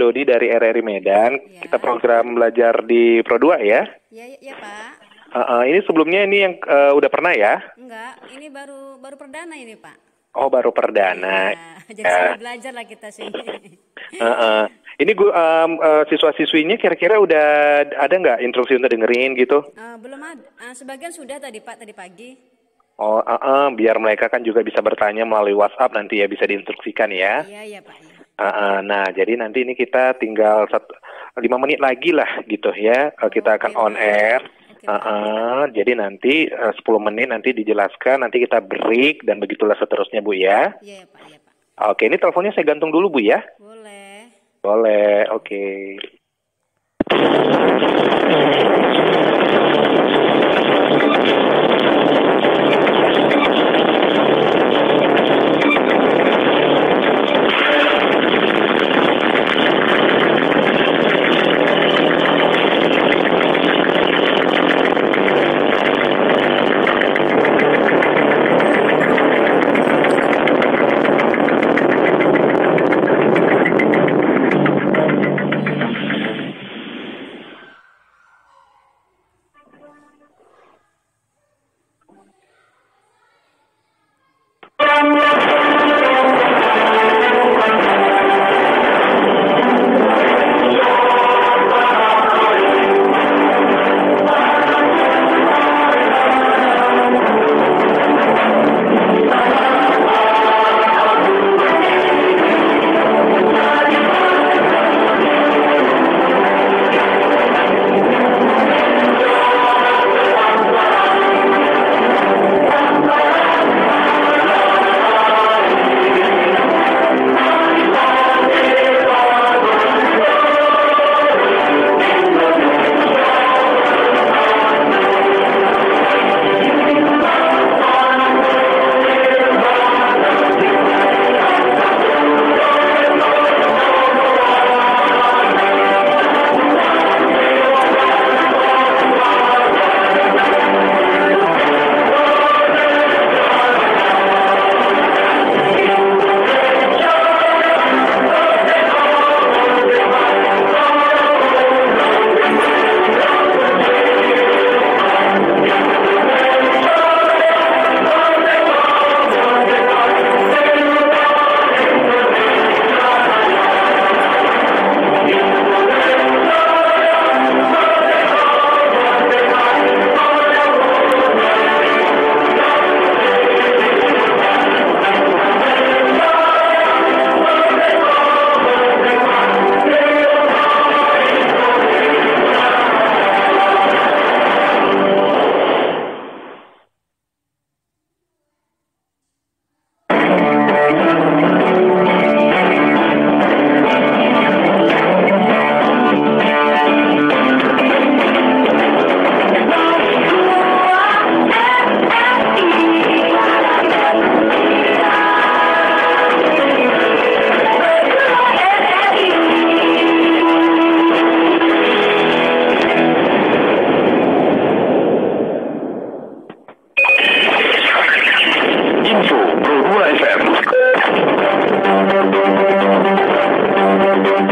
Dodi dari RRI Medan. Ya. Kita program belajar di Pro 2 ya. Ya Pak. Ini sebelumnya ini yang udah pernah ya? Enggak, ini baru perdana ini Pak. Oh, baru perdana. Ya, jadi sambil belajar lah kita sini. Ini siswa-siswinya kira-kira udah ada nggak instruksi untuk dengerin gitu? Belum ada. Sebagian sudah tadi Pak, tadi pagi. Oh, biar mereka kan juga bisa bertanya melalui WhatsApp nanti ya, bisa diinstruksikan ya. Iya Pak. Ya. Nah, jadi nanti ini kita tinggal 5 menit lagi lah gitu ya. Kita akan on air. Jadi nanti 10 menit nanti dijelaskan, nanti kita break dan begitulah seterusnya Bu ya. Iya Pak. Ya, Pak. Oke, ini teleponnya saya gantung dulu Bu ya. Boleh, oke.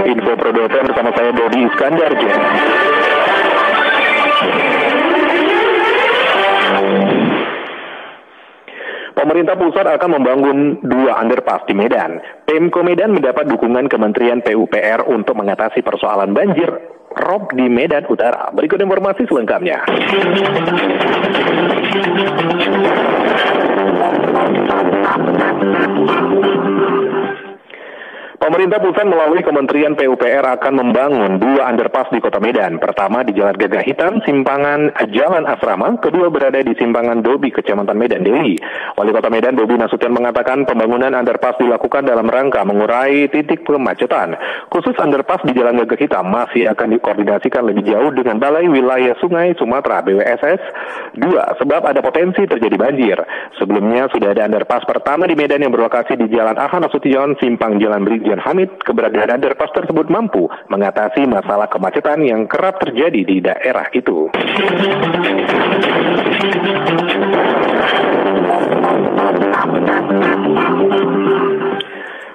Info Pro 2 FM bersama saya Dodi Iskandar. Pemerintah pusat akan membangun 2 underpass di Medan. Pemko Medan mendapat dukungan Kementerian PUPR untuk mengatasi persoalan banjir rob di Medan Utara. Berikut informasi selengkapnya. Pemerintah pusat melalui Kementerian PUPR akan membangun 2 underpass di Kota Medan. Pertama di Jalan Gagah Hitam, simpangan Jalan Asrama. Kedua berada di simpangan Dobi, Kecamatan Medan Deli. Wali Kota Medan Bobi Nasution mengatakan pembangunan underpass dilakukan dalam rangka mengurai titik kemacetan. Khusus underpass di Jalan Gagah Hitam masih akan dikoordinasikan lebih jauh dengan Balai Wilayah Sungai Sumatera BWSS 2 sebab ada potensi terjadi banjir. Sebelumnya sudah ada underpass pertama di Medan yang berlokasi di Jalan Aha Nasution, simpang Jalan Brigjen Hamid. Keberadaan underpass tersebut mampu mengatasi masalah kemacetan yang kerap terjadi di daerah itu.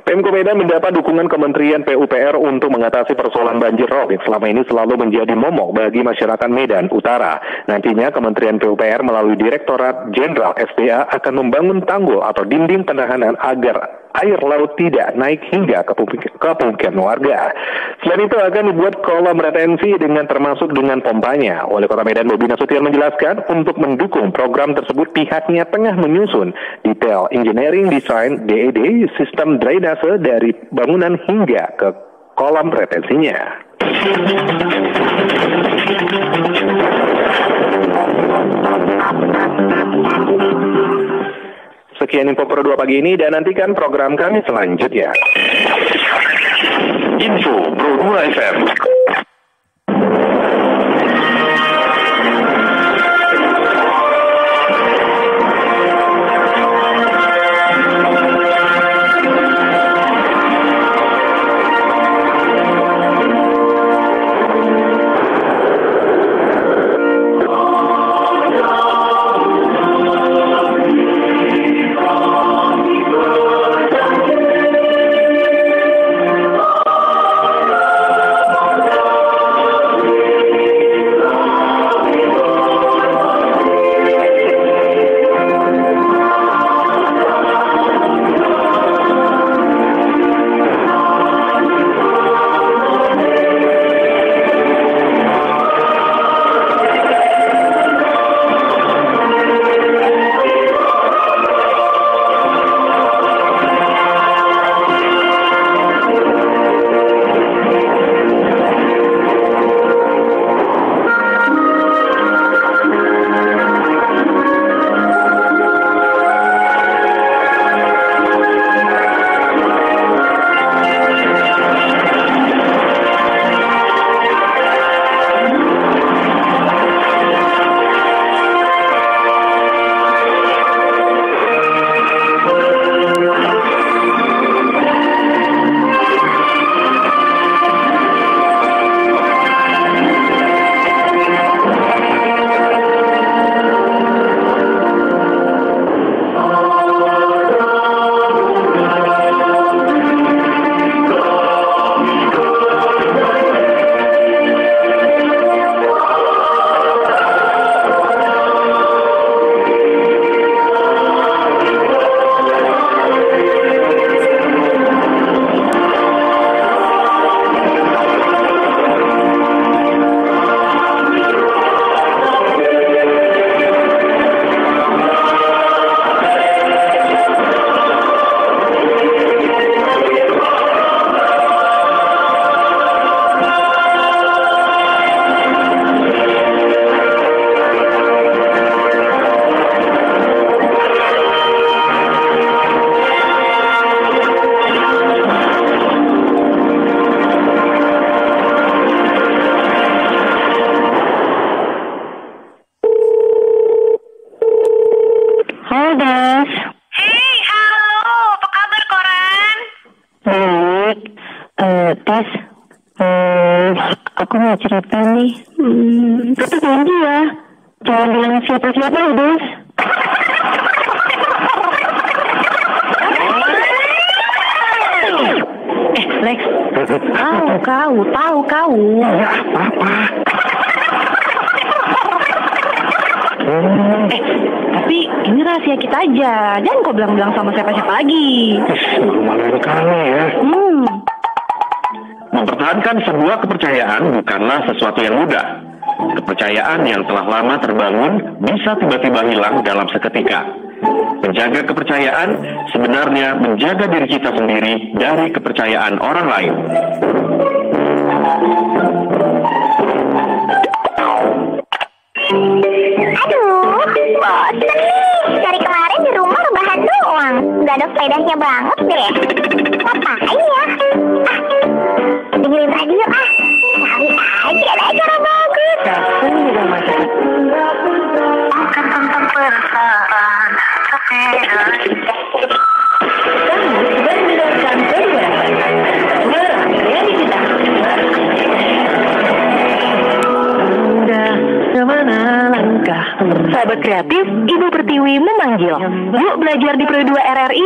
Pemko Medan mendapat dukungan Kementerian PUPR untuk mengatasi persoalan banjir rob yang selama ini selalu menjadi momok bagi masyarakat Medan Utara. Nantinya Kementerian PUPR melalui Direktorat Jenderal SDA akan membangun tanggul atau dinding penahanan agar air laut tidak naik hingga ke pemukiman warga. Selain itu akan dibuat kolam retensi termasuk dengan pompanya. Wali Kota Medan Bobi Nasution menjelaskan untuk mendukung program tersebut pihaknya tengah menyusun detail engineering design DED sistem drainase dari bangunan hingga ke kolam retensinya. Sekian info Pro 2 pagi ini dan nantikan program kami selanjutnya. Info Pro 2 FM. Tes, aku mau cerita nih. Tapi janji ya, jangan bilang siapa-siapa ya, Des. Lex, tahu kau. Ya, apa? Tapi ini rahasia kita aja. Jangan kau bilang-bilang sama siapa-siapa lagi. Malah kali ya. Mempertahankan sebuah kepercayaan bukanlah sesuatu yang mudah. Kepercayaan yang telah lama terbangun bisa tiba-tiba hilang dalam seketika. Menjaga kepercayaan sebenarnya menjaga diri kita sendiri dari kepercayaan orang lain. Aduh, bosan nih. Dari kemarin di rumah rebahan doang. Gak ada faedahnya banget deh. Ngapain ya? Dengerin radio ah. Cari aja ada acara bagus. Dasar juga masak. Bukan tentang perasaan, tapi Kamu sedang mendengarkan penyiaran Suara Dari Kita. Anda kemana langkah Sahabat kreatif, Ibu Pertiwi memanggil. Yuk belajar di Pro 2 RRI.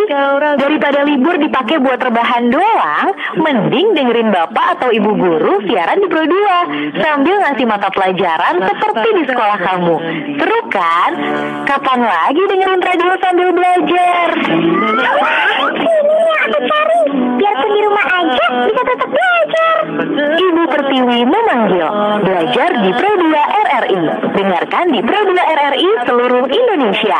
Daripada libur dipakai buat rebahan doang, mending dengerin Bapak atau Ibu guru siaran di Pro 2 sambil ngasih mata pelajaran seperti di sekolah kamu. Seru kan? Kapan lagi dengerin radio sambil belajar? Ini yang aku cari. Biarpun di rumah aja bisa tetap belajar. Ibu Pertiwi memanggil. Belajar di Pro 2 RRI. Dengarkan di Pro 2 RRI seluruh Indonesia.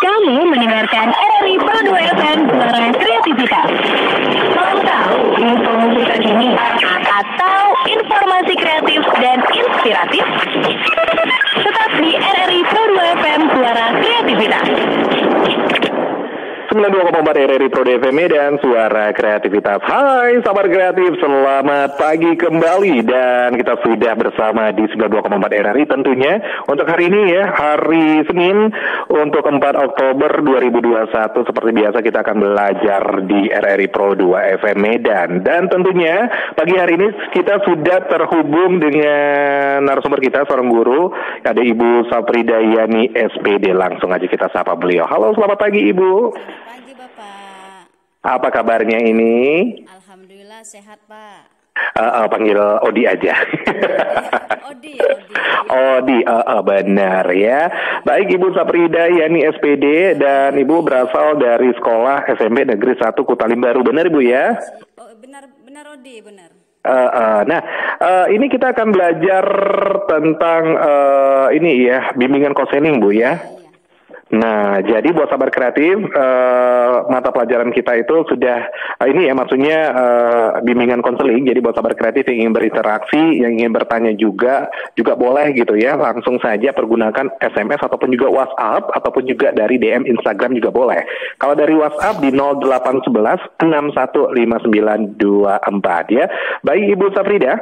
Kamu mendengarkan RRI Pro 2 FM Suara Kreativitas. Mau tahu informasi terkini atau informasi kreatif dan inspiratif? Tetap di RRI Pro 2 FM Suara Kreativitas. 92,4 RRI Pro FM dan Suara Kreativitas. Hai sahabat kreatif, selamat pagi kembali. Dan kita sudah bersama di 92,4 RRI tentunya. Untuk hari ini ya, hari Senin untuk 4 Oktober 2021. Seperti biasa kita akan belajar di RRI Pro 2 FM Medan. Dan tentunya pagi hari ini kita sudah terhubung dengan narasumber kita, seorang guru. Ada Ibu Safrida Yani SPD. Langsung aja kita sapa beliau. Halo, selamat pagi Ibu. Pagi Bapak. Apa kabarnya ini? Alhamdulillah sehat Pak. Panggil Odi aja. Odi ya Odi. Odi, benar ya. Baik Ibu Safrida Yani SPD dan Ibu berasal dari sekolah SMP Negeri 1 Kutalim Baru, benar Ibu ya? Oh, benar Odi, benar. Nah, ini kita akan belajar tentang ini ya, bimbingan konseling Bu ya. Iya. Nah, jadi buat sahabat kreatif, mata pelajaran kita itu sudah, ini ya maksudnya bimbingan konseling. Jadi buat sahabat kreatif yang ingin berinteraksi, yang ingin bertanya juga boleh gitu ya. Langsung saja pergunakan SMS ataupun juga WhatsApp, ataupun juga dari DM Instagram juga boleh. Kalau dari WhatsApp di 0811 615924 ya. Baik Ibu Safrida.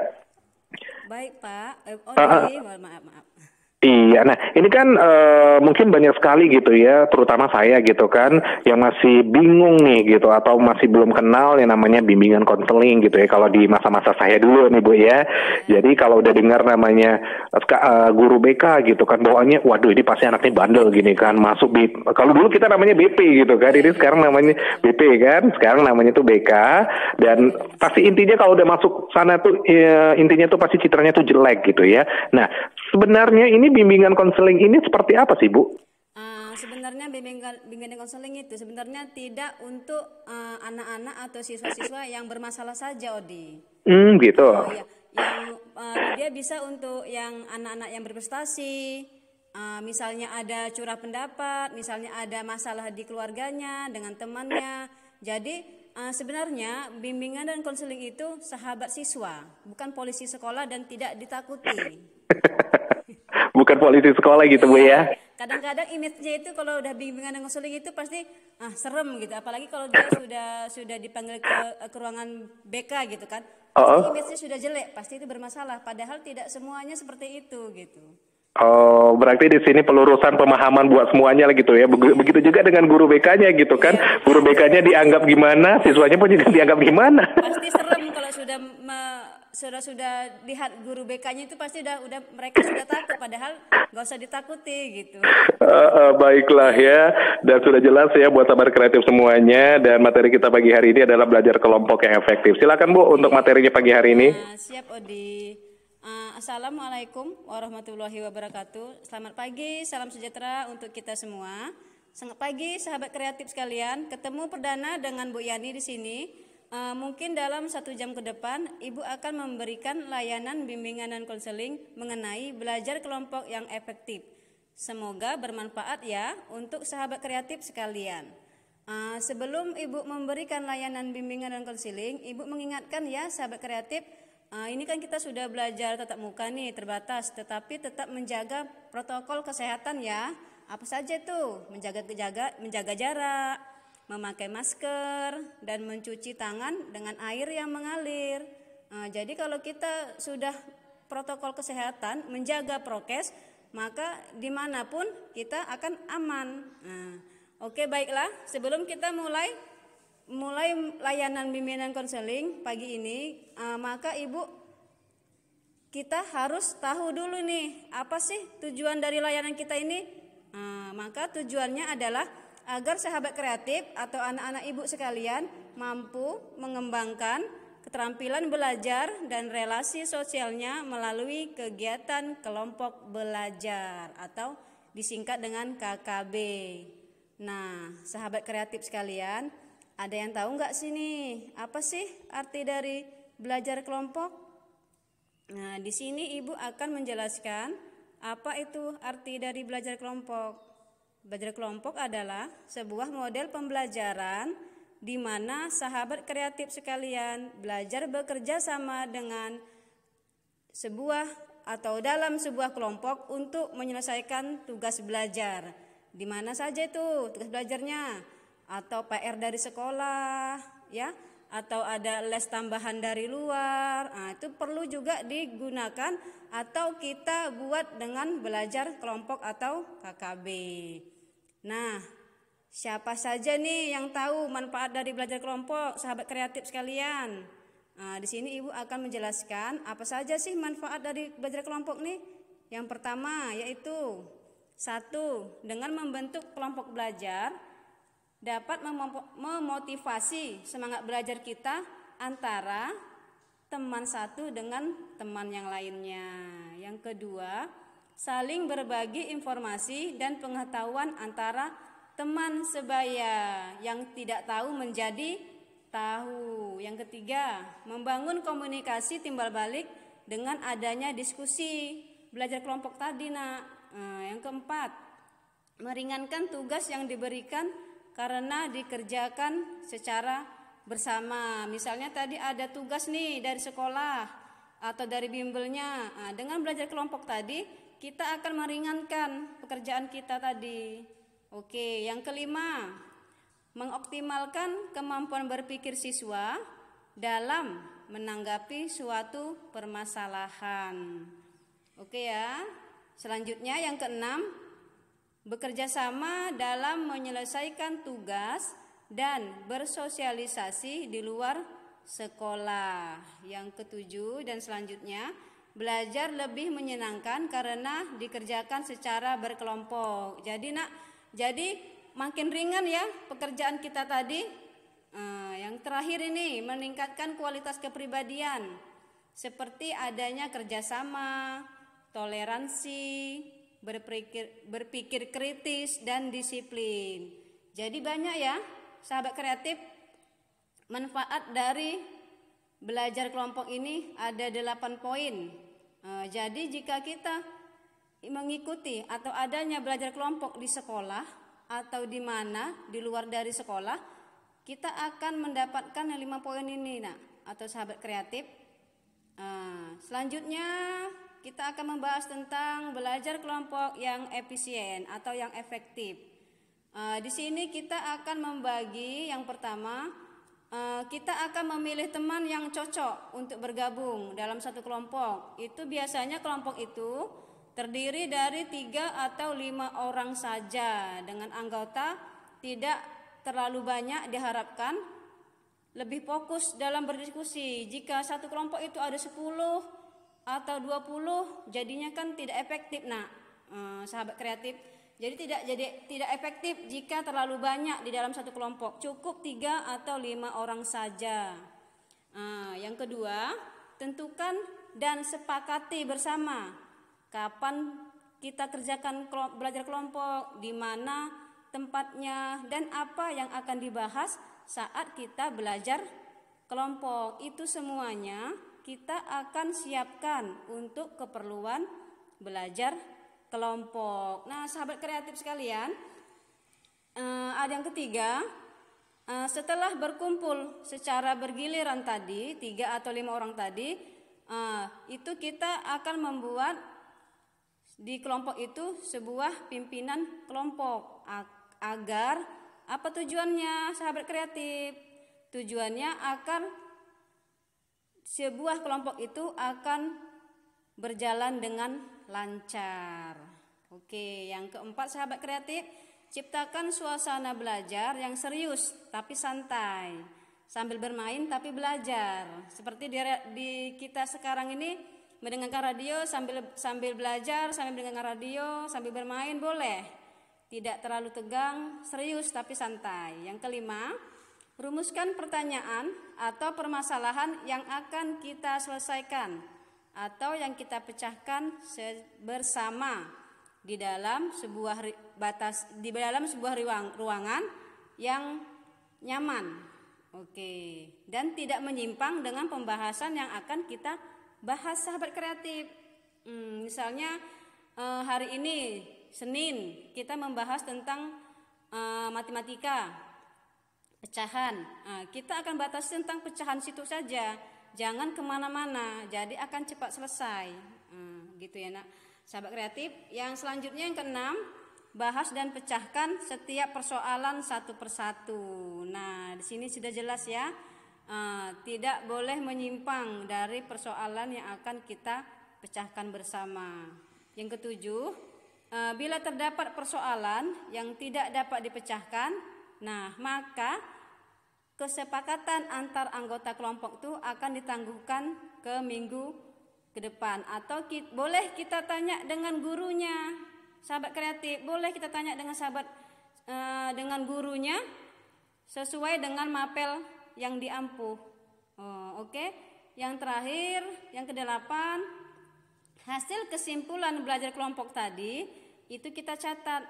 Baik Pak. Odi, maaf. Iya, nah ini kan mungkin banyak sekali gitu ya, terutama saya gitu kan, yang masih bingung nih gitu, atau masih belum kenal yang namanya bimbingan konseling gitu ya, kalau di masa-masa saya dulu nih Bu ya. Jadi kalau udah dengar namanya guru BK gitu kan, bawaannya, waduh ini pasti anaknya bandel gini kan, masuk kalau dulu kita namanya BP gitu kan, ini sekarang namanya BP kan, sekarang namanya tuh BK, dan pasti intinya kalau udah masuk sana tuh intinya tuh pasti citranya tuh jelek gitu ya. Nah, sebenarnya ini bimbingan konseling ini seperti apa sih Bu? Sebenarnya bimbingan konseling itu sebenarnya tidak untuk anak-anak atau siswa-siswa yang bermasalah saja, Odi. Gitu. Ya. Yang dia bisa untuk yang anak-anak yang berprestasi, misalnya ada curah pendapat, misalnya ada masalah di keluarganya dengan temannya. Jadi sebenarnya bimbingan dan konseling itu sahabat siswa, bukan polisi sekolah dan tidak ditakuti. Bukan polisi sekolah gitu Bu ya. Kadang-kadang image-nya itu kalau udah bimbingan dan konseling itu pasti serem gitu, apalagi kalau dia sudah dipanggil ke ruangan BK gitu kan. Pasti image-nya sudah jelek, pasti itu bermasalah, padahal tidak semuanya seperti itu gitu. Oh, berarti di sini pelurusan pemahaman buat semuanya lah gitu ya. Begitu juga dengan guru BK-nya gitu kan. Guru BK-nya dianggap gimana, siswanya pun juga dianggap gimana. Pasti serem kalau sudah lihat guru BK-nya itu pasti udah mereka sudah takut, padahal nggak usah ditakuti gitu. Baiklah ya, dan sudah jelas ya buat sahabat kreatif semuanya, dan materi kita pagi hari ini adalah belajar kelompok yang efektif. Silakan Bu untuk materinya pagi hari ini. Siap Odi. Assalamualaikum warahmatullahi wabarakatuh. Selamat pagi, salam sejahtera untuk kita semua. Selamat pagi sahabat kreatif sekalian. Ketemu perdana dengan Bu Yani di sini. Mungkin dalam 1 jam ke depan Ibu akan memberikan layanan bimbingan dan konseling mengenai belajar kelompok yang efektif. Semoga bermanfaat ya untuk sahabat kreatif sekalian. Sebelum Ibu memberikan layanan bimbingan dan konseling, Ibu mengingatkan ya sahabat kreatif, ini kan kita sudah belajar tatap muka nih, terbatas, tetapi tetap menjaga protokol kesehatan ya. Apa saja tuh? Menjaga jarak, memakai masker, dan mencuci tangan dengan air yang mengalir. Jadi kalau kita sudah protokol kesehatan, menjaga prokes, maka dimanapun kita akan aman. Oke, baiklah, sebelum kita mulai layanan bimbingan konseling pagi ini, maka Ibu, kita harus tahu dulu nih, apa sih tujuan dari layanan kita ini? Maka tujuannya adalah agar sahabat kreatif atau anak-anak Ibu sekalian mampu mengembangkan keterampilan belajar dan relasi sosialnya melalui kegiatan kelompok belajar atau disingkat dengan KKB. Nah, sahabat kreatif sekalian, ada yang tahu nggak sih nih, apa sih arti dari belajar kelompok? Nah, di sini Ibu akan menjelaskan apa itu arti dari belajar kelompok. Belajar kelompok adalah sebuah model pembelajaran di mana sahabat kreatif sekalian belajar bekerja sama dengan sebuah atau dalam sebuah kelompok untuk menyelesaikan tugas belajar. Di mana saja itu tugas belajarnya, atau PR dari sekolah, ya, atau ada les tambahan dari luar. Itu perlu juga digunakan atau kita buat dengan belajar kelompok atau KKB. Nah, siapa saja nih yang tahu manfaat dari belajar kelompok, sahabat kreatif sekalian? Di sini Ibu akan menjelaskan apa saja sih manfaat dari belajar kelompok nih. Yang pertama yaitu 1. Dengan membentuk kelompok belajar dapat memotivasi semangat belajar kita antara teman satu dengan teman yang lainnya. Yang kedua, saling berbagi informasi dan pengetahuan antara teman sebaya, yang tidak tahu menjadi tahu. Yang ketiga, membangun komunikasi timbal balik dengan adanya diskusi belajar kelompok tadi, Nak. Yang keempat, meringankan tugas yang diberikan karena dikerjakan secara bersama. Misalnya tadi ada tugas nih dari sekolah atau dari bimbelnya. Dengan belajar kelompok tadi, kita akan meringankan pekerjaan kita tadi. Oke, yang kelima, mengoptimalkan kemampuan berpikir siswa dalam menanggapi suatu permasalahan. Oke ya. Selanjutnya yang keenam, bekerja sama dalam menyelesaikan tugas dan bersosialisasi di luar sekolah. Yang ketujuh dan selanjutnya, belajar lebih menyenangkan karena dikerjakan secara berkelompok. Jadi makin ringan ya pekerjaan kita tadi. Yang terakhir ini, meningkatkan kualitas kepribadian seperti adanya kerjasama, toleransi, berpikir kritis, dan disiplin. Jadi banyak ya sahabat kreatif manfaat dari belajar kelompok ini, ada 8 poin. Jadi jika kita mengikuti atau adanya belajar kelompok di sekolah atau di mana di luar dari sekolah, kita akan mendapatkan 5 poin ini, atau sahabat kreatif. Selanjutnya kita akan membahas tentang belajar kelompok yang efisien atau yang efektif. Di sini kita akan membagi, yang pertama, kita akan memilih teman yang cocok untuk bergabung dalam satu kelompok. Itu biasanya kelompok itu terdiri dari 3 atau 5 orang saja, dengan anggota tidak terlalu banyak. Diharapkan lebih fokus dalam berdiskusi. Jika satu kelompok itu ada 10 atau 20, jadinya kan tidak efektif, sahabat kreatif. Jadi tidak efektif jika terlalu banyak di dalam satu kelompok. Cukup 3 atau 5 orang saja. Yang kedua, tentukan dan sepakati bersama kapan kita kerjakan belajar kelompok, di mana tempatnya, dan apa yang akan dibahas saat kita belajar kelompok. Itu semuanya kita akan siapkan untuk keperluan belajar kelompok. Nah, sahabat kreatif sekalian, ada yang ketiga, setelah berkumpul secara bergiliran tadi, 3 atau 5 orang tadi, itu kita akan membuat di kelompok itu sebuah pimpinan kelompok agar Apa tujuannya sahabat kreatif? Tujuannya akan sebuah kelompok itu akan berjalan dengan lancar. Oke, yang keempat sahabat kreatif, ciptakan suasana belajar yang serius tapi santai, sambil bermain tapi belajar. Seperti di kita sekarang ini mendengarkan radio sambil belajar, sambil mendengarkan radio, sambil bermain boleh. Tidak terlalu tegang, serius tapi santai. Yang kelima, rumuskan pertanyaan atau permasalahan yang akan kita selesaikan atau yang kita pecahkan bersama di dalam sebuah ruangan yang nyaman. Oke, dan tidak menyimpang dengan pembahasan yang akan kita bahas sahabat kreatif. Misalnya hari ini Senin kita membahas tentang matematika, pecahan. Kita akan batasi tentang pecahan situ saja, jangan kemana-mana, jadi akan cepat selesai. Gitu ya nak, sahabat kreatif. Yang selanjutnya yang keenam, bahas dan pecahkan setiap persoalan satu persatu. Nah, di sini sudah jelas ya, tidak boleh menyimpang dari persoalan yang akan kita pecahkan bersama. Yang ketujuh, bila terdapat persoalan yang tidak dapat dipecahkan, nah maka kesepakatan antar anggota kelompok itu akan ditangguhkan ke minggu ke depan, atau boleh kita tanya dengan gurunya. Sahabat kreatif, boleh kita tanya dengan gurunya sesuai dengan mapel yang diampuh. Oke. Yang terakhir, yang kedelapan, hasil kesimpulan belajar kelompok tadi itu kita catat,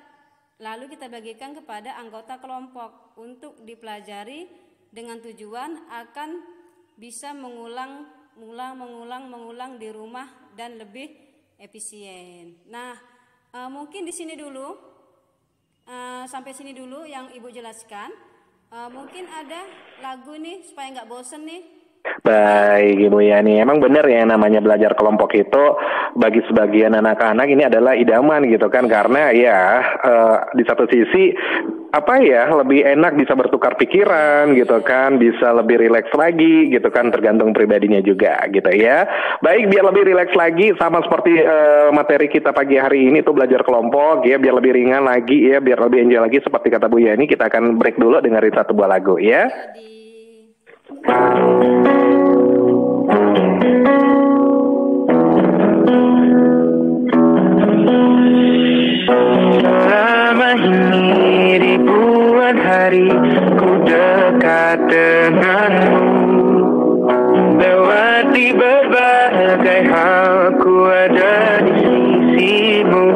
lalu kita bagikan kepada anggota kelompok untuk dipelajari dengan tujuan akan bisa mengulang di rumah dan lebih efisien. Nah, mungkin di sini dulu, sampai sini dulu yang Ibu jelaskan. Mungkin ada lagu nih supaya nggak bosen nih. Baik Ibu Yani, emang benar ya namanya belajar kelompok itu bagi sebagian anak-anak ini adalah idaman gitu kan, karena ya di satu sisi lebih enak bisa bertukar pikiran gitu kan, bisa lebih rileks lagi gitu kan, tergantung pribadinya juga gitu ya. Baik, biar lebih rileks lagi sama seperti materi kita pagi hari ini tuh belajar kelompok ya, biar lebih ringan lagi ya, biar lebih enjoy lagi seperti kata Bu Yani, kita akan break dulu dengerin satu buah lagu ya. Selama ini ribuan hari ku dekat denganmu, lewati berbagai hal ku ada di sisimu.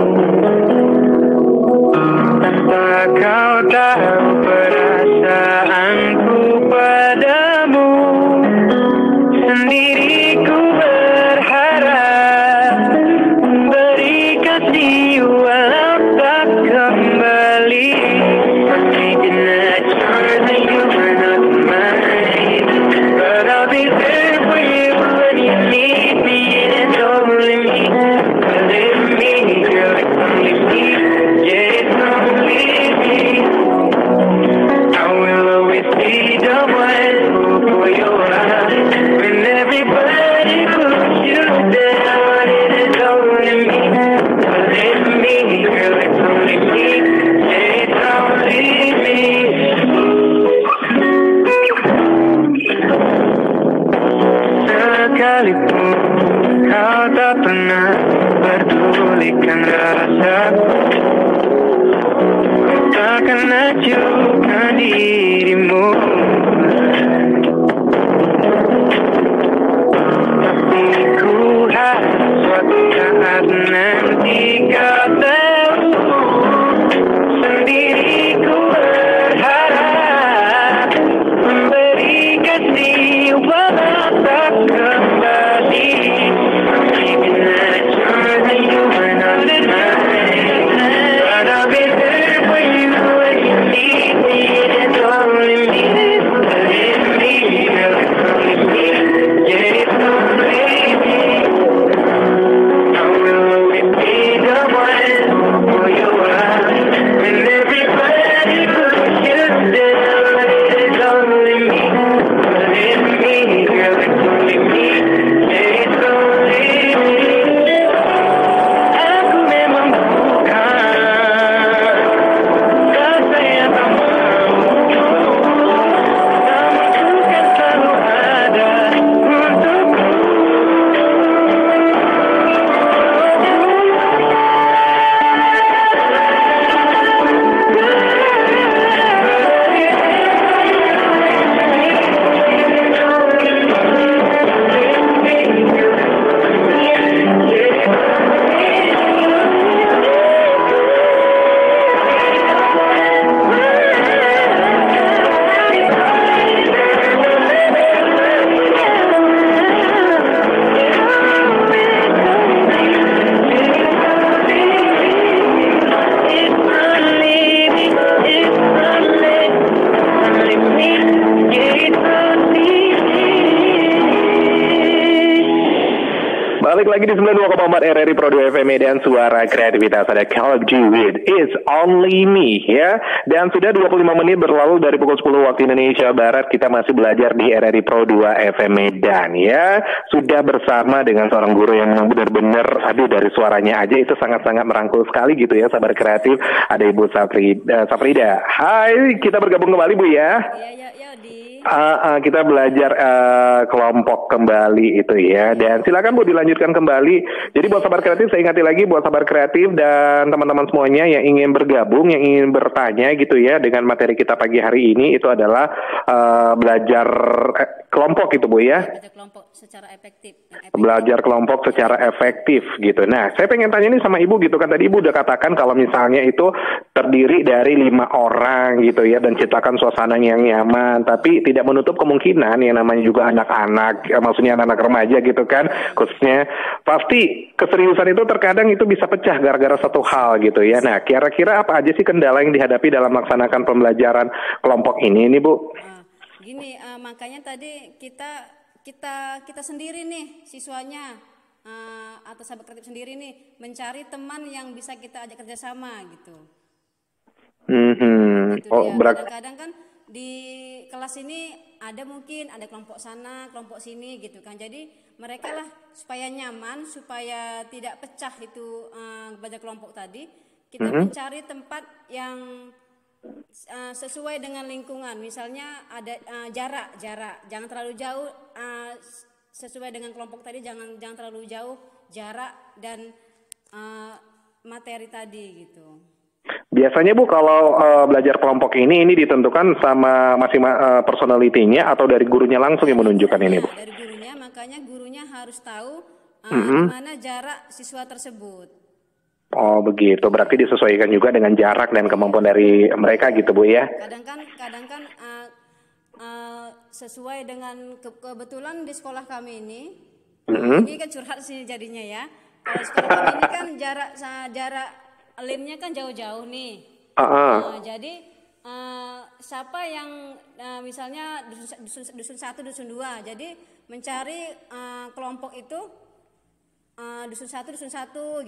Tanpa kau tahu perasaanku padamu, sendiri ku berharap beri kasih walau tak kembali. Making that sure that you were not mine, but I'll be there for you when you need me, and it's only me. Believe me, girl, it's only me. Yeah, it's only me. I will always be the one for your heart. When everybody puts you down, it is only me. Believe me, girl, it's only me. Yeah, it's only me. Sekalipun kau tak pernah pedulikan rasaku, takkan acuhkan dirimu. Tapi ku harap suatu saat nanti kau tahu, sendiri ku berharap memberi kasih walau tak kembali. Making that sure that you were not mine, but I'll be there for you when you need me. It's only me. balik lagi di 92,4 RRI Pro 2 FM dan suara kreativitas. Ada Caleb G with It's Only Me ya. Dan sudah 25 menit berlalu dari pukul 10 waktu Indonesia Barat. Kita masih belajar di RRI Pro 2 FM Medan ya. Sudah bersama dengan seorang guru yang benar-benar, aduh, dari suaranya aja itu sangat-sangat merangkul sekali gitu ya, sahabat kreatif. Ada Ibu Safrida. Hai, kita bergabung kembali Bu ya. Iya, Di. Kita belajar kelompok kembali itu ya. Dan silakan Bu dilanjutkan kembali. Jadi buat sahabat kreatif, saya ingati lagi buat sahabat kreatif dan teman-teman semuanya yang ingin bergabung, yang ingin bertanya gitu ya dengan materi kita pagi hari ini, itu adalah belajar kelompok itu Bu ya. Belajar kelompok secara efektif. Belajar kelompok secara efektif gitu. Nah, saya pengen tanya nih sama Ibu gitu kan, tadi Ibu udah katakan kalau misalnya itu terdiri dari 5 orang gitu ya, dan ciptakan suasana yang nyaman, tapi tidak menutup kemungkinan yang namanya juga anak-anak, maksudnya anak-anak remaja gitu kan, khususnya pasti keseriusan itu terkadang itu bisa pecah gara-gara satu hal gitu ya. Nah, kira-kira apa aja sih kendala yang dihadapi dalam melaksanakan pembelajaran kelompok ini Bu? Makanya tadi kita sendiri nih siswanya atau sahabat kreatif sendiri nih mencari teman yang bisa kita ajak kerjasama gitu. Gitu kadang-kadang kan di kelas ini mungkin ada kelompok sana, kelompok sini gitu kan. Jadi mereka lah supaya nyaman, supaya tidak pecah itu belajar kelompok tadi, kita mencari tempat yang sesuai dengan lingkungan. Misalnya ada jarak, jangan terlalu jauh, sesuai dengan kelompok tadi, jangan terlalu jauh jarak dan materi tadi gitu. Biasanya Bu kalau belajar kelompok ini ditentukan sama masing personalitinya atau dari gurunya langsung yang menunjukkan ini Bu? Dari gurunya, makanya gurunya harus tahu mana jarak siswa tersebut. Oh begitu, berarti disesuaikan juga dengan jarak dan kemampuan dari mereka gitu Bu ya? Kadang kan sesuai dengan kebetulan di sekolah kami ini, ini kan curhat sih jadinya ya. Kalau sekolah kami ini kan jarak limnya kan jauh-jauh nih. Jadi siapa yang misalnya dusun 1, dusun 2, jadi mencari kelompok itu dusun 1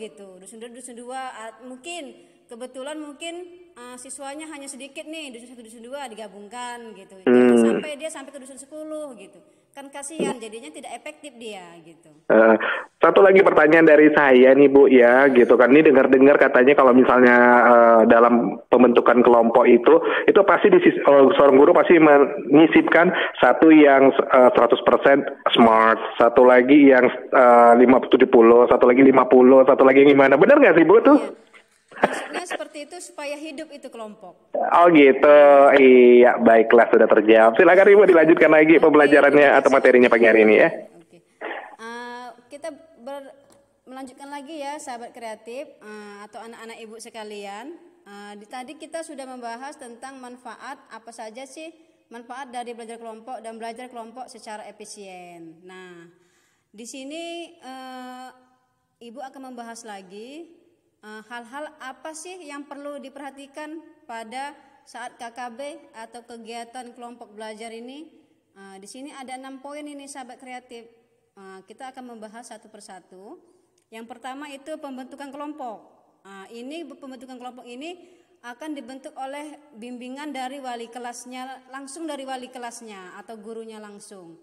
gitu, dusun 2 dusun 2, kebetulan siswanya hanya sedikit nih, dusun 1 dusun 2 digabungkan gitu. Jangan sampai ke dusun 10 gitu. Kan kasihan, jadinya tidak efektif dia gitu. Satu lagi pertanyaan dari saya nih Bu ya, gitu kan, ini dengar-dengar katanya kalau misalnya dalam pembentukan kelompok itu pasti seorang guru pasti menyisipkan satu yang 100% smart, satu lagi yang 50-70, satu lagi 50, satu lagi yang gimana, benar nggak sih Bu tuh? Iya. Maksudnya seperti itu supaya hidup itu kelompok. Oh gitu, iya baiklah, sudah terjawab. Silakan Ibu dilanjutkan lagi pembelajarannya atau materinya pagi hari ini ya. Oke. Kita melanjutkan lagi ya sahabat kreatif atau anak-anak Ibu sekalian. Tadi kita sudah membahas tentang manfaat apa saja sih manfaat dari belajar kelompok dan belajar kelompok secara efisien. Nah, di sini Ibu akan membahas lagi hal-hal apa sih yang perlu diperhatikan pada saat KKB atau kegiatan kelompok belajar ini. Di sini ada 6 poin ini sahabat kreatif. Kita akan membahas satu persatu. Yang pertama itu pembentukan kelompok. Pembentukan kelompok ini akan dibentuk oleh bimbingan dari wali kelasnya, langsung dari wali kelasnya atau gurunya langsung.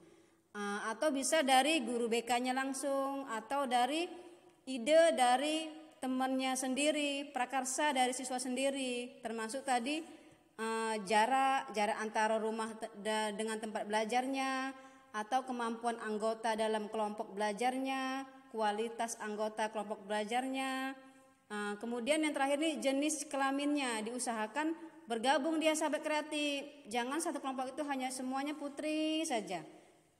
Atau bisa dari guru BK-nya langsung, atau dari ide dari temannya sendiri, prakarsa dari siswa sendiri, termasuk tadi jarak antara rumah dengan tempat belajarnya, atau kemampuan anggota dalam kelompok belajarnya, kualitas anggota kelompok belajarnya. Kemudian yang terakhir nih jenis kelaminnya, diusahakan bergabung dia sahabat kreatif. Jangan satu kelompok itu hanya semuanya putri saja,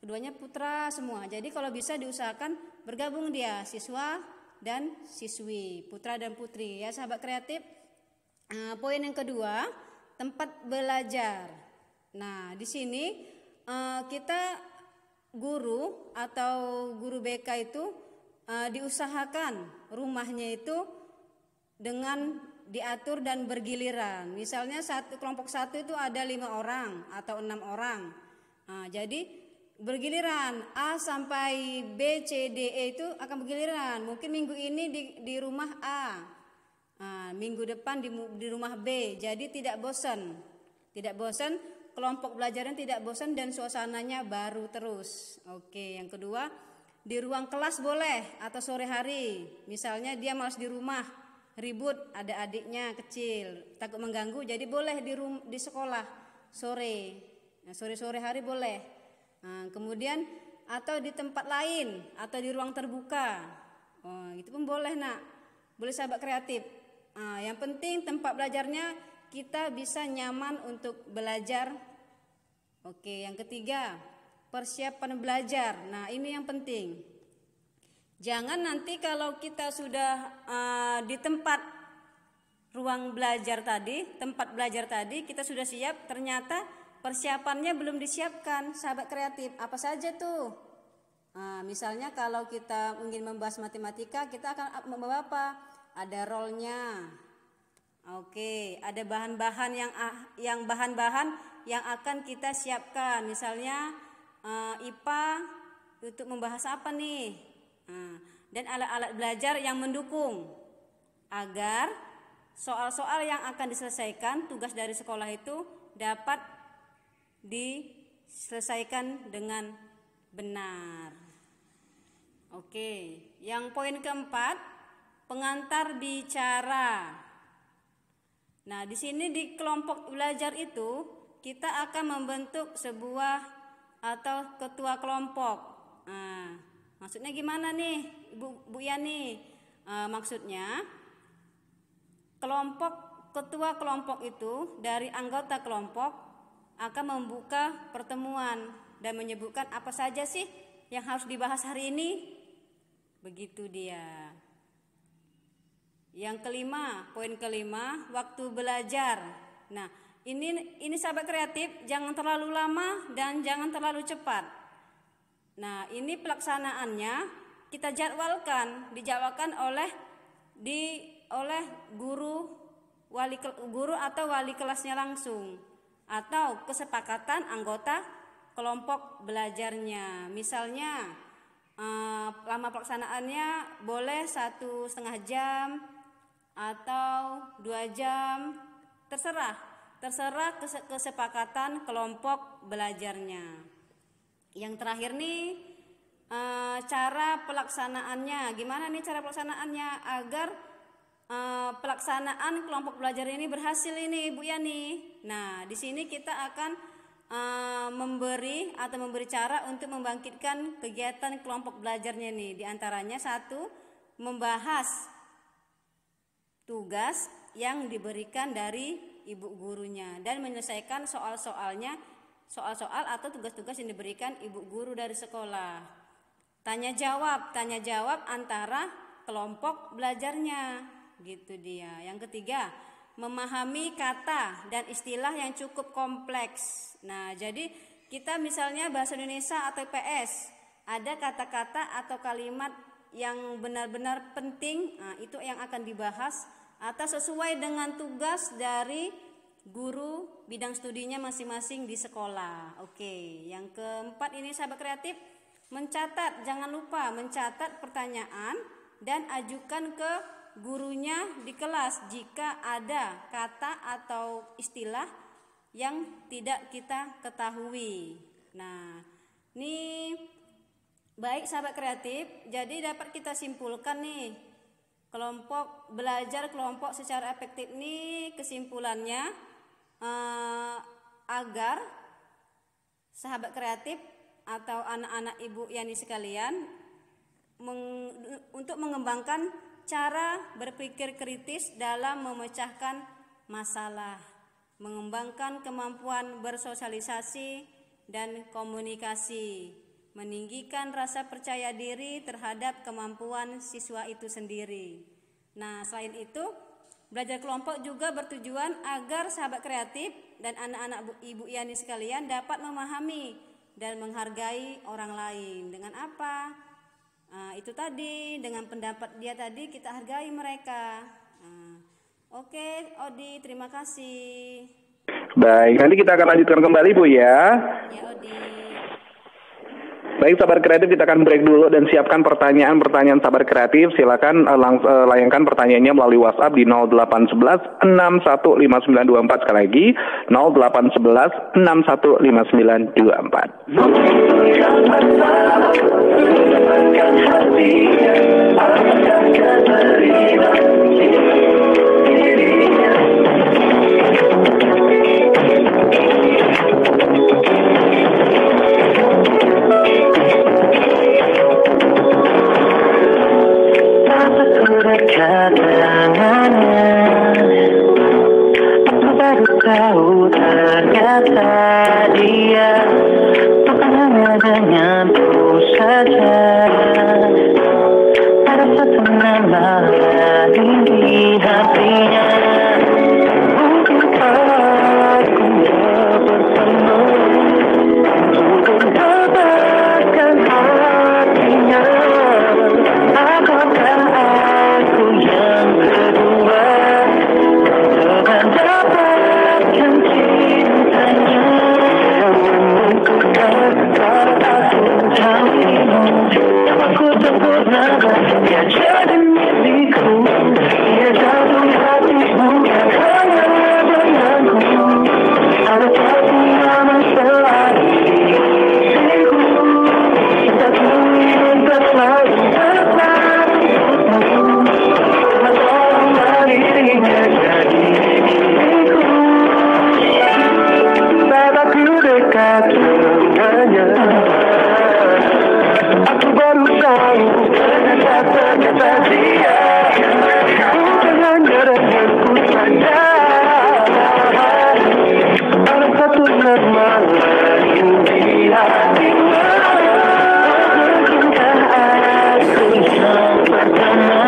keduanya putra semua. Jadi kalau bisa diusahakan bergabung dia siswa dan siswi, putra dan putri ya sahabat kreatif. Poin yang kedua, tempat belajar. Nah, di sini kita guru atau guru BK itu diusahakan rumahnya itu dengan diatur dan bergiliran. Misalnya kelompok 1 itu ada 5 orang atau 6 orang. Jadi bergiliran. A sampai B, C, D, E itu akan bergiliran. Mungkin minggu ini di rumah A, minggu depan di rumah B. Jadi tidak bosan. Tidak bosan, kelompok belajarnya tidak bosan dan suasananya baru terus. Oke, yang kedua, di ruang kelas boleh atau sore hari. Misalnya dia malas di rumah, ribut, ada adiknya kecil, takut mengganggu, jadi boleh di sekolah sore. Nah, sore-sore hari boleh. Nah, kemudian atau di tempat lain atau di ruang terbuka. Oh, itu pun boleh, Nak. Boleh sahabat kreatif. Nah, yang penting tempat belajarnya kita bisa nyaman untuk belajar. Oke, yang ketiga, persiapan belajar. Nah, ini yang penting. Jangan nanti kalau kita sudah di tempat ruang belajar tadi, tempat belajar tadi, kita sudah siap, ternyata persiapannya belum disiapkan, sahabat kreatif. Apa saja tuh? Misalnya kalau kita ingin membahas matematika, kita akan membawa apa? Ada role-nya. Oke, ada bahan-bahan yang akan kita siapkan. Misalnya IPA untuk membahas apa nih? Dan alat-alat belajar yang mendukung agar soal-soal yang akan diselesaikan tugas dari sekolah itu dapat diselesaikan dengan benar. Oke, yang poin keempat, pengantar bicara. Nah, di sini di kelompok belajar itu kita akan membentuk sebuah atau ketua kelompok. Maksudnya gimana nih, Bu Yani? Maksudnya ketua kelompok itu dari anggota kelompok akan membuka pertemuan dan menyebutkan apa saja sih yang harus dibahas hari ini. Begitu dia. Yang kelima, poin kelima, waktu belajar. Nah, ini sahabat kreatif, jangan terlalu lama dan jangan terlalu cepat. Nah, ini pelaksanaannya kita dijadwalkan oleh guru atau wali kelasnya langsung, atau kesepakatan anggota kelompok belajarnya. Misalnya lama pelaksanaannya boleh 1,5 jam atau 2 jam, terserah kesepakatan kelompok belajarnya. Yang terakhir nih, cara pelaksanaannya. Gimana nih cara pelaksanaannya agar pelaksanaan kelompok belajar ini berhasil ini, Bu Yani? Nah, di sini kita akan memberi cara untuk membangkitkan kegiatan kelompok belajarnya nih. Di antaranya 1, membahas tugas yang diberikan dari ibu gurunya dan menyelesaikan soal atau tugas-tugas yang diberikan ibu guru dari sekolah. Tanya jawab antara kelompok belajarnya, gitu dia. Yang ketiga, memahami kata dan istilah yang cukup kompleks. Nah, jadi kita misalnya bahasa Indonesia atau IPS, ada kata-kata atau kalimat yang benar-benar penting, itu yang akan dibahas atau sesuai dengan tugas dari guru bidang studinya masing-masing di sekolah. Oke, yang keempat ini sahabat kreatif, mencatat, jangan lupa mencatat pertanyaan dan ajukan ke gurunya di kelas jika ada kata atau istilah yang tidak kita ketahui. Nah, ini baik sahabat kreatif, jadi dapat kita simpulkan nih, kelompok belajar kelompok secara efektif ini kesimpulannya agar sahabat kreatif atau anak-anak Ibu Yani sekalian untuk mengembangkan cara berpikir kritis dalam memecahkan masalah, mengembangkan kemampuan bersosialisasi dan komunikasi, meninggikan rasa percaya diri terhadap kemampuan siswa itu sendiri. Nah, selain itu, belajar kelompok juga bertujuan agar sahabat kreatif dan anak-anak Ibu Yani sekalian dapat memahami dan menghargai orang lain. Dengan apa? Itu tadi, dengan pendapat dia tadi kita hargai mereka. Oke, Odi, terima kasih. Baik, nanti kita akan lanjutkan kembali Bu ya. Ya, Odi. Baik, sahabat kreatif, kita akan break dulu dan siapkan pertanyaan sahabat kreatif. Silakan layangkan pertanyaannya melalui WhatsApp di 0811 615924. Sekali lagi 0811 Aku baru tahu ternyata dia bukan hanya denganku saja. Ada satu nama lain di hatinya. Mungkin aku bersama untuk mendapatkan hatinya. Apakah aku yang kedua dengan dapatkan cintanya? Kalau aku carimu, yang aku sempurna, dia jadi milikku. Dia jatuh hatimu, hanya denganku. Ada satu nama selain diriku. Cintaku ini selalu tetap untukmu. Tolonglah dirinya jadi milikku. Saat aku dekat dengannya, aku baru tahu ternyata dia bukan hanya denganku saja. Ada satu nama lain di hatinya. Mungkinkah aku yang pertama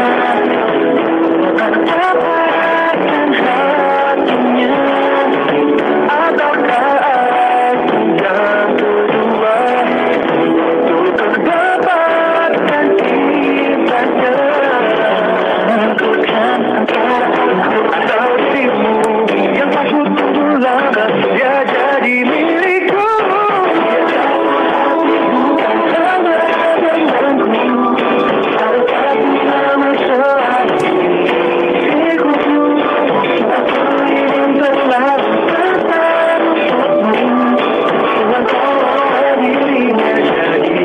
mendapatkan hatinya? Ataukah aku yang kedua untuk mendapatkan cintanya? Menentukan antara aku atau dirimu, yang aku tunggu lama, dia jadi milikku. Dia jatuh hatimu, hanya denganku. Ada satu nama selain diriku. Aku ingin selalu tetap untukmu. Dengan tolonglah dirinya jadi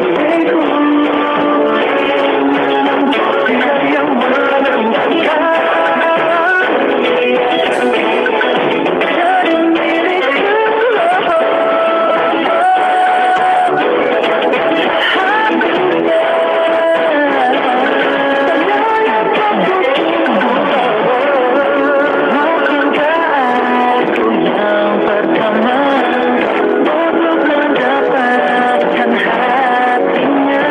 milikku. Dia yang menentukan jadi milikku. Mungkinkah aku yang pertama untuk mendapatkan hatinya?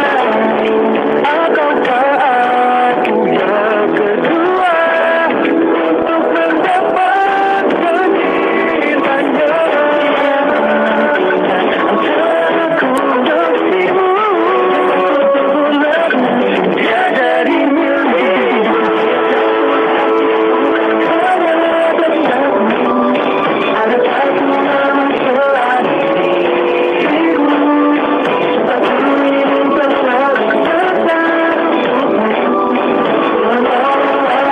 Ataukah aku yang kedua untuk mendapatkan cintanya? Antara aku dan dirimu, dia jadi milikku. Ada satu nama selain diriku. Aku ingin selalu tetap untukmu. Tolonglah dirinya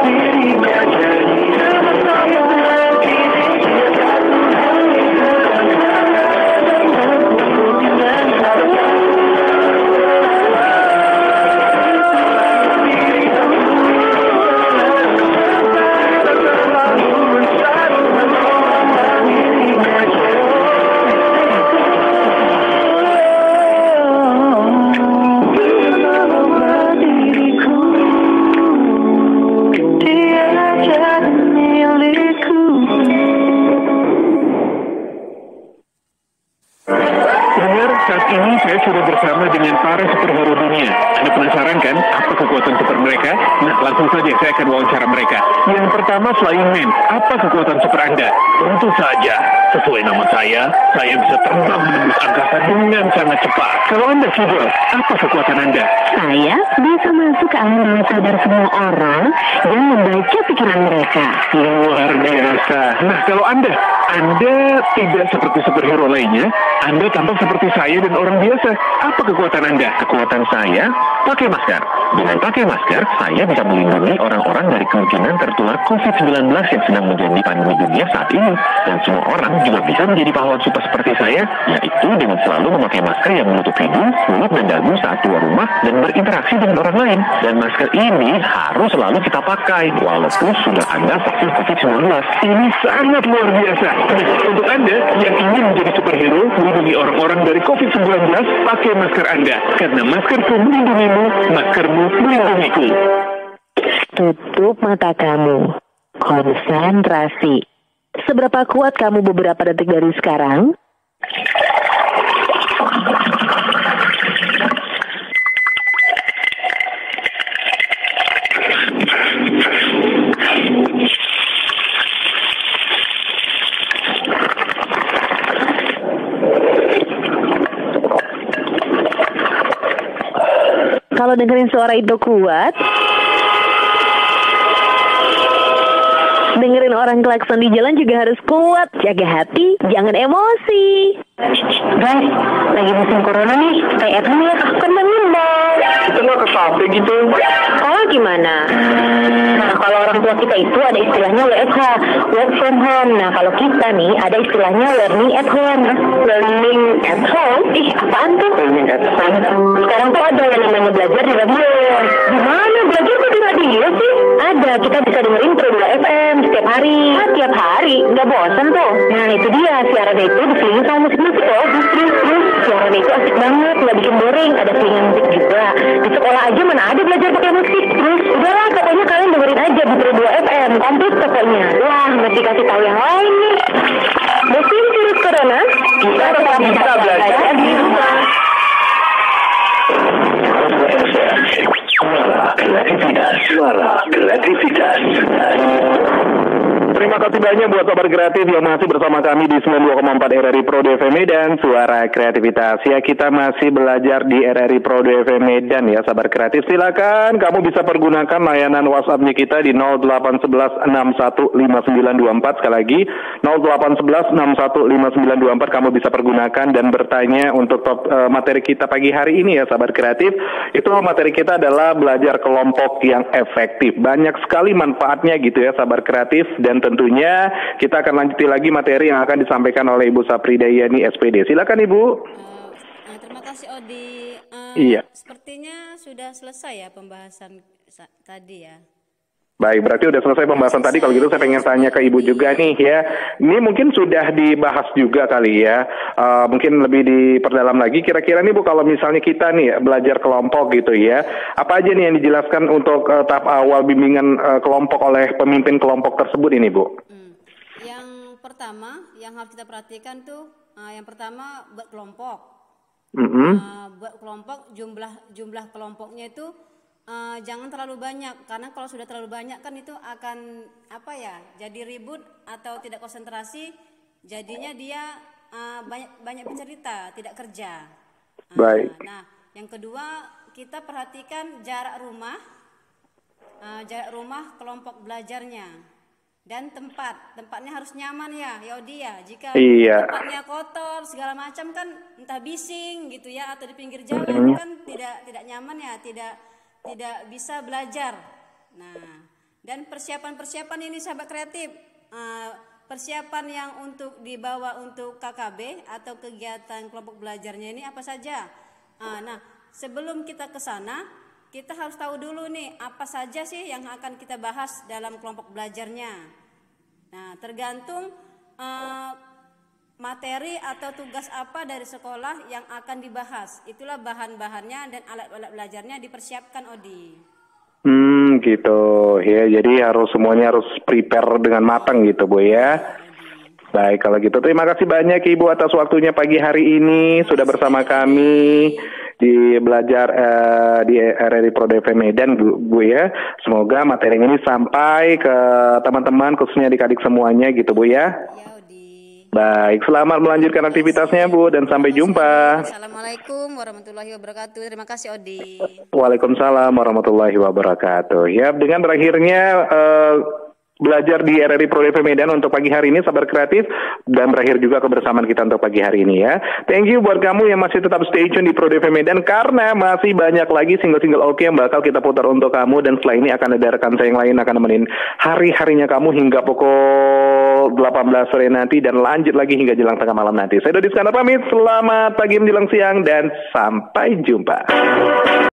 jadi bersama kini. Dia jatuh hatimu, hanya denganku. Dan harus Dengar, saat ini saya sudah bersama dengan para superhero dunia. Anda penasaran kan apa kekuatan super mereka? Nah, langsung saja saya akan wawancara mereka. Yang pertama, Flying Man. Apa kekuatan super Anda? Tentu saja, sesuai nama saya bisa terbang menembus angkasa dengan sangat cepat. Kalau Anda Sibyl, apa kekuatan Anda? Saya bisa masuk ke alam bawah sadar semua orang dan membaca pikiran mereka. Luar biasa. Nah, kalau Anda, Anda tidak seperti superhero lainnya. Anda tampak seperti saya dan orang biasa. Apa kekuatan Anda? Kekuatan saya, pakai masker. Dengan pakai masker, saya bisa melindungi orang-orang dari kemungkinan tertular COVID-19 yang sedang menjadi pandemi dunia saat ini. Dan semua orang juga bisa menjadi pahlawan super seperti saya, yaitu dengan selalu memakai masker yang menutup hidung, mulut, dan dagu saat keluar rumah dan berinteraksi dengan orang lain. Dan masker ini harus selalu kita pakai, walaupun sudah Anda vaksin COVID-19. Ini sangat luar biasa. Untuk Anda yang ingin menjadi superhero, melindungi orang-orang dari COVID-19, pakai masker Anda. Karena maskerku melindungimu, maskermu melindungiku. Tutup mata kamu. Konsentrasi. Seberapa kuat kamu beberapa detik dari sekarang? Kalau dengerin suara itu kuat, dengerin orang klakson di jalan juga harus kuat. Jaga hati, jangan emosi. Guys, lagi musim corona nih, stay at home ya, kan mengimbau. Kita nggak ke kafe gitu. Kalau gimana? Nah, kalau orang tua kita itu ada istilahnya WFH, work from home. Nah, kalau kita nih ada istilahnya learning at home. Learning at home? Ih, apaan tuh? Learning at home. Sekarang tuh ada yang namanya belajar di radio. Gimana belajar kok di radio sih? Ada, kita bisa dengerin Pro 2 FM setiap hari. Ah, tiap hari, nggak bosan tuh. Nah, itu dia, siarannya itu diselingi sama musik-musik loh. Terus, siarannya itu asik banget, nggak bikin boring. Ada selingan musik juga. Di sekolah aja mana ada belajar pakai musik. Terus, udahlah, pokoknya kalian dengerin aja di Pro 2 FM. Komplit pokoknya. Wah, mesti kasih tahu yang lain nih. Musim virus corona, kita tetap bisa belajar di rumah. Suara kreativitas. Terima kasih banyak buat Sobat Kreatif yang masih bersama kami di 92,4 RRI Pro FM Medan, Suara Kreativitas. Ya, kita masih belajar di RRI Pro FM Medan ya, Sobat Kreatif. Silakan kamu bisa pergunakan layanan WhatsApp-nya kita di 0811615924. Sekali lagi 0811615924 kamu bisa pergunakan dan bertanya untuk materi kita pagi hari ini ya, Sobat Kreatif. Itu materi kita adalah belajar kelompok yang efektif. Banyak sekali manfaatnya gitu ya, Sahabat Kreatif, dan tentunya kita akan lanjuti lagi materi yang akan disampaikan oleh Ibu Sapridayani SPD. Silakan Ibu. Terima kasih Odi. Iya. Sepertinya sudah selesai ya pembahasan tadi ya. Baik, berarti udah selesai pembahasan tadi. Kalau gitu saya pengen tanya ke Ibu juga nih ya. Ini mungkin sudah dibahas juga kali ya. Mungkin lebih diperdalam lagi. Kira-kira nih Bu, kalau misalnya kita nih belajar kelompok gitu ya. Apa aja nih yang dijelaskan untuk tahap awal bimbingan kelompok oleh pemimpin kelompok tersebut ini Bu? Yang pertama yang harus kita perhatikan tuh, yang pertama buat kelompok. Buat kelompok, jumlah kelompoknya itu jangan terlalu banyak, karena kalau sudah terlalu banyak kan itu akan jadi ribut atau tidak konsentrasi, jadinya dia banyak bercerita, tidak kerja. Baik. Nah, yang kedua kita perhatikan jarak rumah kelompok belajarnya dan tempatnya harus nyaman ya, Yodi ya. Jika tempatnya kotor segala macam kan, entah bising gitu ya, atau di pinggir jalan kan tidak nyaman ya, tidak bisa belajar. Nah, dan persiapan ini Sahabat Kreatif, persiapan yang untuk dibawa untuk KKB atau kegiatan kelompok belajarnya ini apa saja. Nah, sebelum kita ke sana, kita harus tahu dulu nih apa saja sih yang akan kita bahas dalam kelompok belajarnya. Nah, tergantung materi atau tugas apa dari sekolah yang akan dibahas. Itulah bahan-bahannya dan alat-alat belajarnya dipersiapkan, Odi. Gitu ya. Jadi semuanya harus prepare dengan matang gitu Bu ya. Baik, kalau gitu terima kasih banyak Ibu atas waktunya pagi hari ini sudah bersama kami di belajar di RRI Pro FM Medan Bu ya. Semoga materi ini sampai ke teman-teman khususnya adik-adik semuanya gitu Bu ya. Baik, selamat melanjutkan aktivitasnya Bu dan sampai jumpa. Assalamualaikum warahmatullahi wabarakatuh. Terima kasih Odi. Waalaikumsalam warahmatullahi wabarakatuh. Ya, dengan berakhirnya belajar di RRI Pro DP Medan untuk pagi hari ini, sahabat kreatif, dan berakhir juga kebersamaan kita untuk pagi hari ini ya. Thank you buat kamu yang masih tetap stay tune di Pro DP Medan, karena masih banyak lagi single-single oke yang bakal kita putar untuk kamu, dan setelah ini akan ada rekan saya yang lain akan nemenin hari-harinya kamu hingga pukul 18 sore nanti, dan lanjut lagi hingga jelang tengah malam nanti. Saya Dodi Skandar pamit, selamat pagi menjelang siang, dan sampai jumpa.